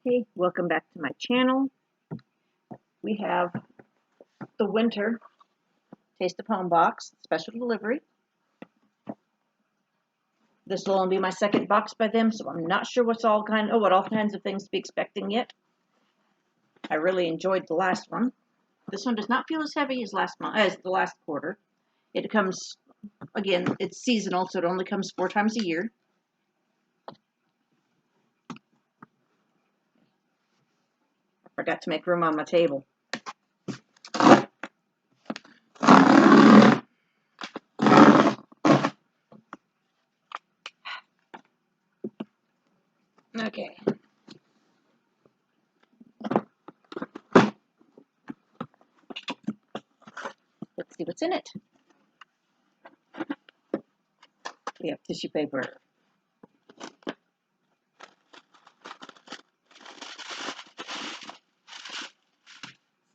Hey, welcome back to my channel. We have the winter Taste of Home box, special delivery. This will only be my second box by them, so I'm not sure what all kinds of things to be expecting yet. I really enjoyed the last one. This one does not feel as heavy as the last quarter. It comes, again, it's seasonal, so it only comes 4 times a year. I forgot to make room on my table. Okay. Let's see what's in it. We have tissue paper.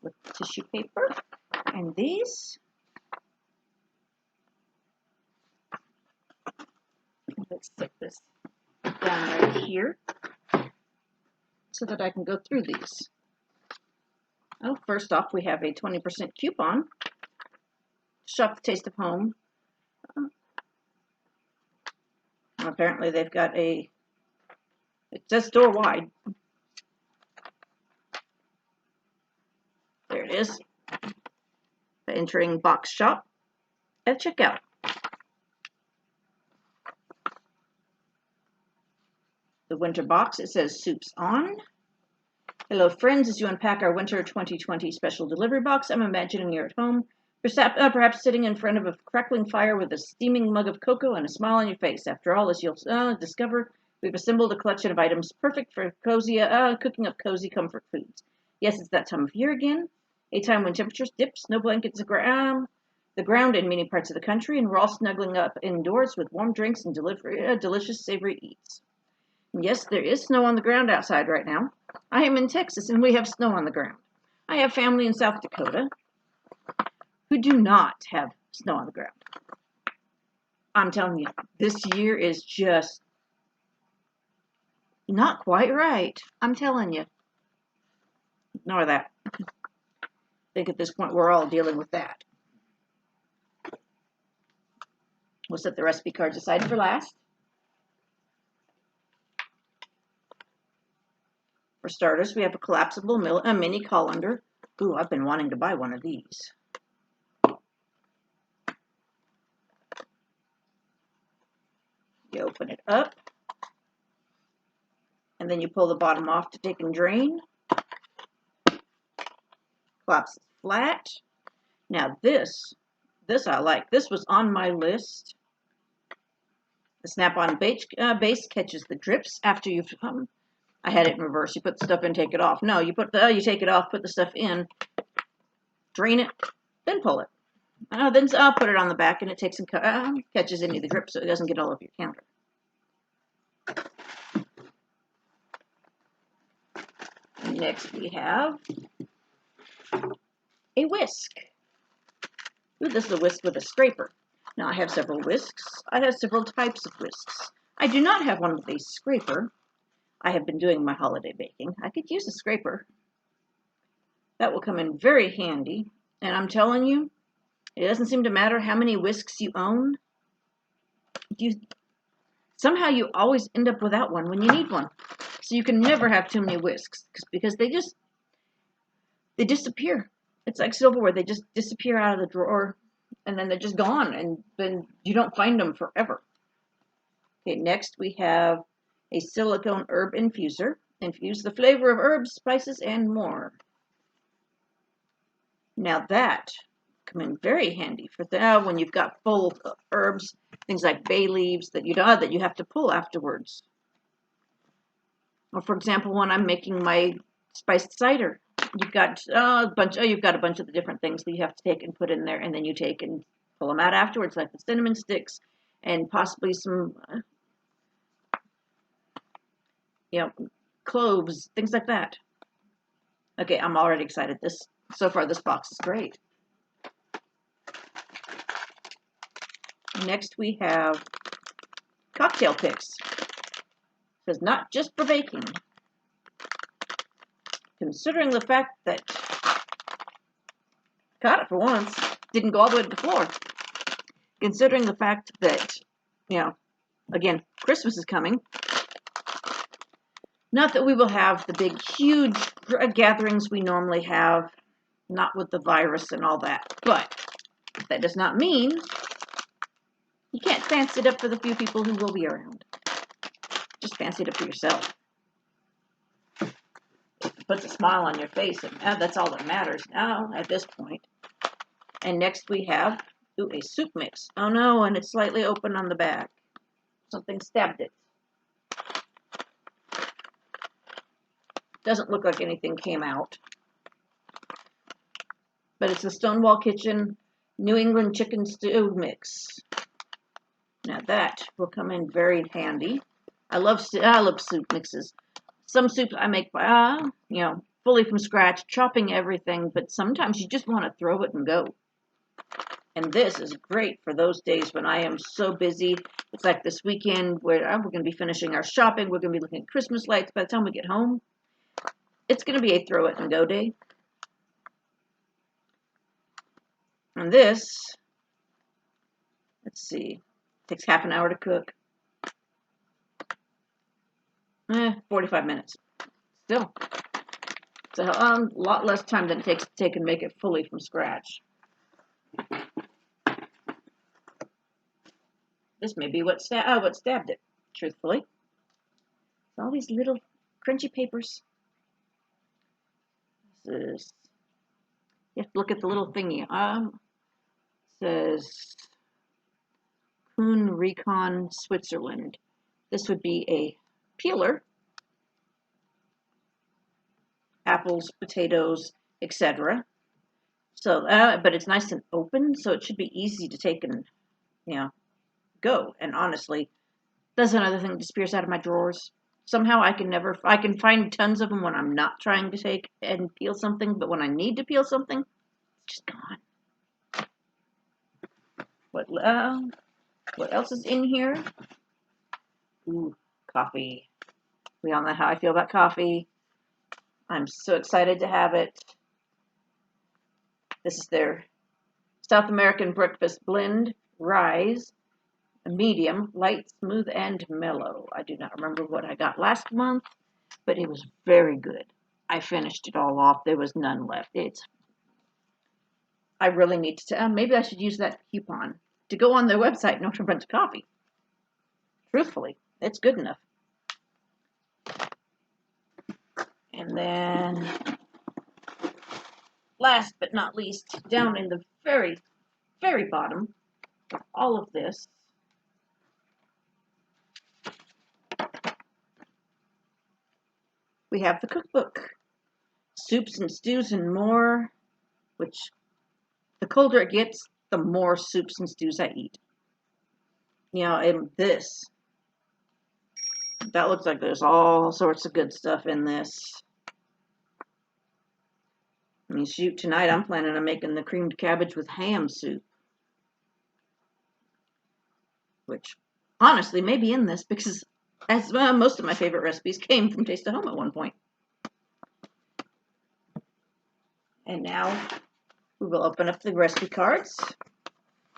With tissue paper. And these. Let's stick this down right here so that I can go through these. Oh, first off, we have a 20% coupon. Shop the Taste of Home. Apparently they've got it says store wide. There it is. Entering box shop at checkout. The winter box, it says soups on. Hello friends, as you unpack our winter 2020 special delivery box, I'm imagining you're at home, perhaps sitting in front of a crackling fire with a steaming mug of cocoa and a smile on your face. After all, as you'll discover, we've assembled a collection of items perfect for cooking up cozy comfort foods. Yes, it's that time of year again, a time when temperatures dip, snow blankets the ground in many parts of the country, and we're all snuggling up indoors with warm drinks and delicious savory eats. Yes, there is snow on the ground outside right now. I am in Texas and we have snow on the ground. I have family in South Dakota who do not have snow on the ground. I'm telling you, this year is just not quite right. I'm telling you. Ignore that. I think at this point we're all dealing with that. We'll set the recipe cards aside for last. For starters, we have a collapsible mini colander. Ooh, I've been wanting to buy one of these. You open it up, and then you pull the bottom off to take and drain. Collapses flat. Now this I like. This was on my list. The snap-on base catches the drips after you've I had it in reverse. You put the stuff in, take it off. No, you take it off, put the stuff in, drain it, then pull it. Then I'll put it on the back, and it takes and catches any of the drips, so it doesn't get all over your counter. Next, we have a whisk. Ooh, this is a whisk with a scraper. Now I have several whisks. I have several types of whisks. I do not have one with a scraper. I have been doing my holiday baking. I could use a scraper. That will come in very handy. And I'm telling you, it doesn't seem to matter how many whisks you own. Somehow you always end up without one when you need one. So you can never have too many whisks because they disappear. It's like silverware. They just disappear out of the drawer and then they're just gone and then you don't find them forever. Okay, next we have a silicone herb infuser. Infuse the flavor of herbs, spices, and more. Now that come in very handy for when you've got full herbs, things like bay leaves that you have to pull afterwards. Or for example, when I'm making my spiced cider, you've got a bunch of the different things that you have to take and put in there, and then you take and pull them out afterwards, like the cinnamon sticks and possibly some cloves, things like that. Okay, I'm already excited. So far this box is great. Next we have cocktail picks. It says not just for baking. considering the fact that, caught it for once, didn't go all the way to the floor. Considering the fact that, you know, again, Christmas is coming. Not that we will have the big, huge gatherings we normally have, not with the virus and all that, but that does not mean you can't fancy it up for the few people who will be around. Just fancy it up for yourself. It puts a smile on your face, and that's all that matters now at this point. And next we have a soup mix. Oh no, and it's slightly open on the back. Something stabbed it. Doesn't look like anything came out. But it's the Stonewall Kitchen New England Chicken Stew Mix. Now that will come in very handy. I love soup mixes. Some soups I make by, fully from scratch, chopping everything, but sometimes you just want to throw it and go. And this is great for those days when I am so busy. It's like this weekend where we're going to be finishing our shopping. We're going to be looking at Christmas lights by the time we get home. It's going to be a throw it and go day. And this, let's see, takes half an hour to cook. 45 minutes. Still, it's a lot less time than it takes to take and make it fully from scratch. This may be what stabbed it, truthfully. All these little crunchy papers. You have to look at the little thingy. Says Kuhn Rikon, Switzerland. This would be a peeler. Apples, potatoes, etc. So, but it's nice and open, so it should be easy to take and, go. And honestly, that's another thing that disappears out of my drawers. Somehow I can find tons of them when I'm not trying to take and peel something, but when I need to peel something, it's just gone. What else is in here? Ooh, coffee. We all know how I feel about coffee. I'm so excited to have it. This is their South American breakfast blend, rise, medium, light, smooth, and mellow. I do not remember what I got last month, but it was very good. I finished it all off. There was none left. I really need to, maybe I should use that coupon to go on their website and order a bunch of coffee. Truthfully, it's good enough. And then, last but not least, down in the very, very bottom of all of this, we have the cookbook, Soups and Stews and More, which the colder it gets, the more soups and stews I eat. And this, that looks like there's all sorts of good stuff in this. I mean, shoot, tonight I'm planning on making the creamed cabbage with ham soup. Which, honestly, may be in this because most of my favorite recipes came from Taste of Home at one point. And now we will open up the recipe cards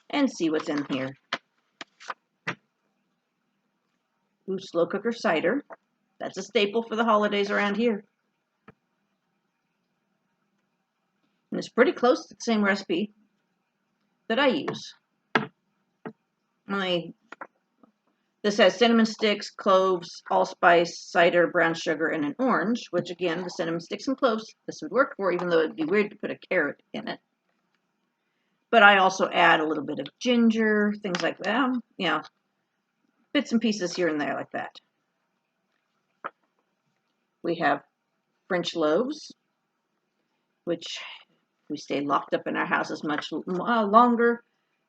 and see what's in here. Ooh, slow cooker cider. That's a staple for the holidays around here. And it's pretty close to the same recipe that I use. This has cinnamon sticks, cloves, allspice, cider, brown sugar, and an orange, which again, the cinnamon sticks and cloves, this would work for, even though it'd be weird to put a carrot in it. But I also add a little bit of ginger, things like that, bits and pieces here and there like that. We have French loaves, which we stay locked up in our houses much longer.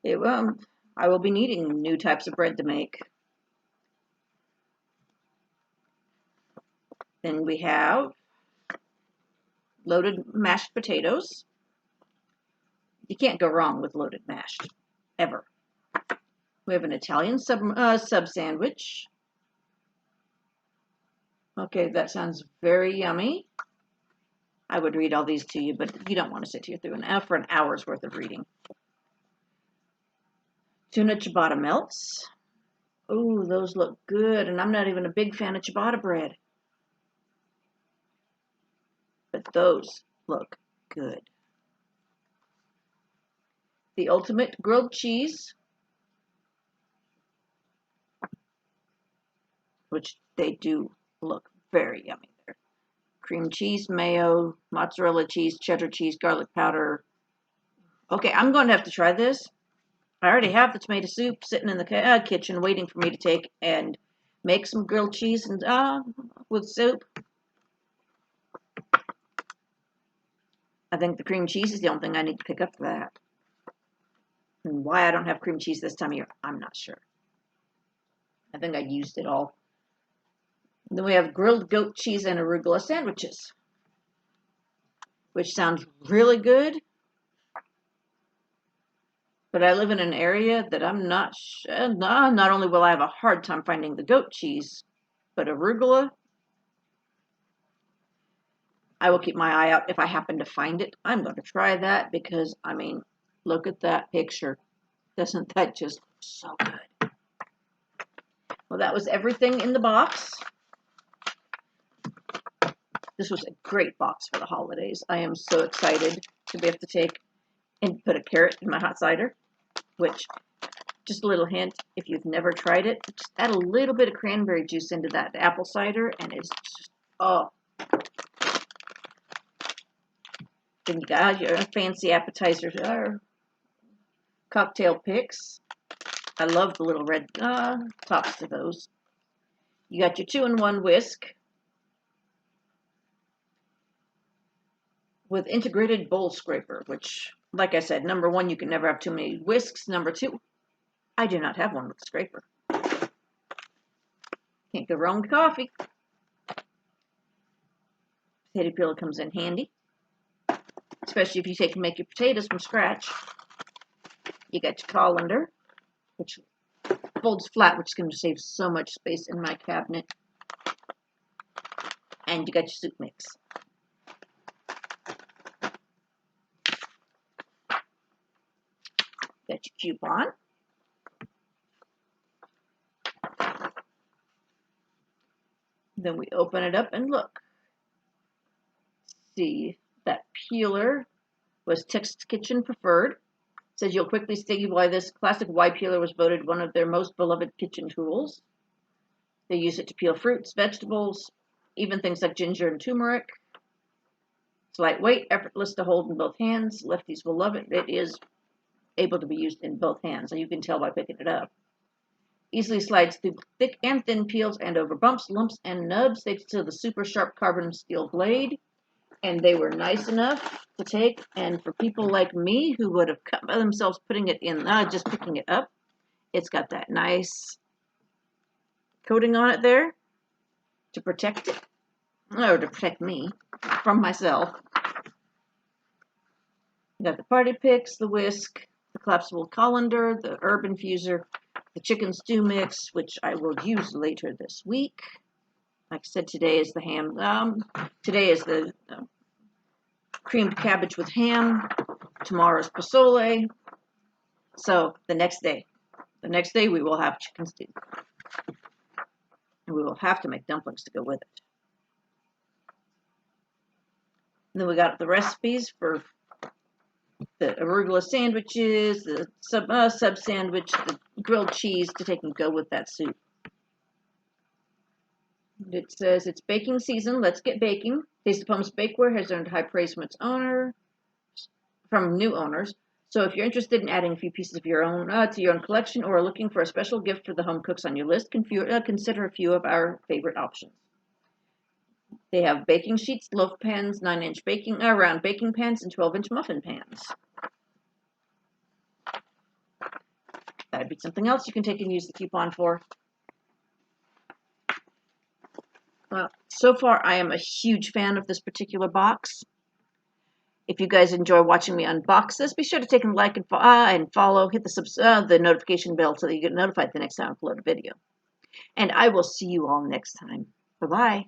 I will be needing new types of bread to make. Then we have loaded mashed potatoes. You can't go wrong with loaded mashed, ever. We have an Italian sub sandwich. Okay, that sounds very yummy. I would read all these to you, but you don't want to sit here through for an hour's worth of reading. Tuna ciabatta melts. Ooh, those look good, and I'm not even a big fan of ciabatta bread. But those look good. The ultimate grilled cheese, which they do look very yummy there. Cream cheese, mayo, mozzarella cheese, cheddar cheese, garlic powder. Okay, I'm going to have to try this. I already have the tomato soup sitting in the kitchen waiting for me to take and make some grilled cheese and with soup. I think the cream cheese is the only thing I need to pick up for that. And why I don't have cream cheese this time of year, I'm not sure. I think I used it all. And then we have grilled goat cheese and arugula sandwiches, which sounds really good. But I live in an area that I'm not sure. Not only will I have a hard time finding the goat cheese, but arugula, I will keep my eye out if I happen to find it. I'm going to try that because, I mean, look at that picture. Doesn't that just look so good? Well, that was everything in the box. This was a great box for the holidays. I am so excited to be able to take and put a carrot in my hot cider, which, just a little hint, if you've never tried it, just add a little bit of cranberry juice into that apple cider, and it's just, oh. Then you got your fancy appetizers or cocktail picks. I love the little red tops to those. You got your 2-in-1 whisk with integrated bowl scraper, which, like I said, number one, you can never have too many whisks. Number two, I do not have one with a scraper. Can't go wrong with coffee. Potato peeler comes in handy, especially if you make your potatoes from scratch. You got your colander, which folds flat, which is going to save so much space in my cabinet. And you got your soup mix. Got your coupon. Then we open it up and look. See, that peeler was Texas Kitchen Preferred. It says you'll quickly see why this classic Y peeler was voted one of their most beloved kitchen tools. They use it to peel fruits, vegetables, even things like ginger and turmeric. It's lightweight, effortless to hold in both hands. Lefties will love it. It is able to be used in both hands, and you can tell by picking it up. Easily slides through thick and thin peels and over bumps, lumps, and nubs thanks to the super sharp carbon steel blade. And they were nice enough to take, and for people like me who would have cut by themselves putting it in, just picking it up, it's got that nice coating on it there to protect it, or to protect me from myself. You got the party picks, the whisk, the collapsible colander, the herb infuser, the chicken stew mix, which I will use later this week. Like I said, today is the ham. Today is the creamed cabbage with ham. Tomorrow's pozole. So the next day we will have chicken stew. And we will have to make dumplings to go with it. And then we got the recipes for the arugula sandwiches, the sub sandwich, the grilled cheese to take and go with that soup. It says it's baking season. Let's get baking. Taste of Home's Bakeware has earned high praise from new owners. So if you're interested in adding a few pieces of your own to your own collection, or are looking for a special gift for the home cooks on your list, consider a few of our favorite options. They have baking sheets, loaf pans, 9-inch round baking pans, and 12-inch muffin pans. That'd be something else you can take and use the coupon for. Well, so far I am a huge fan of this particular box. If you guys enjoy watching me unbox this, be sure to take a like and follow, hit the notification bell so that you get notified the next time I upload a video. And I will see you all next time. Bye-bye.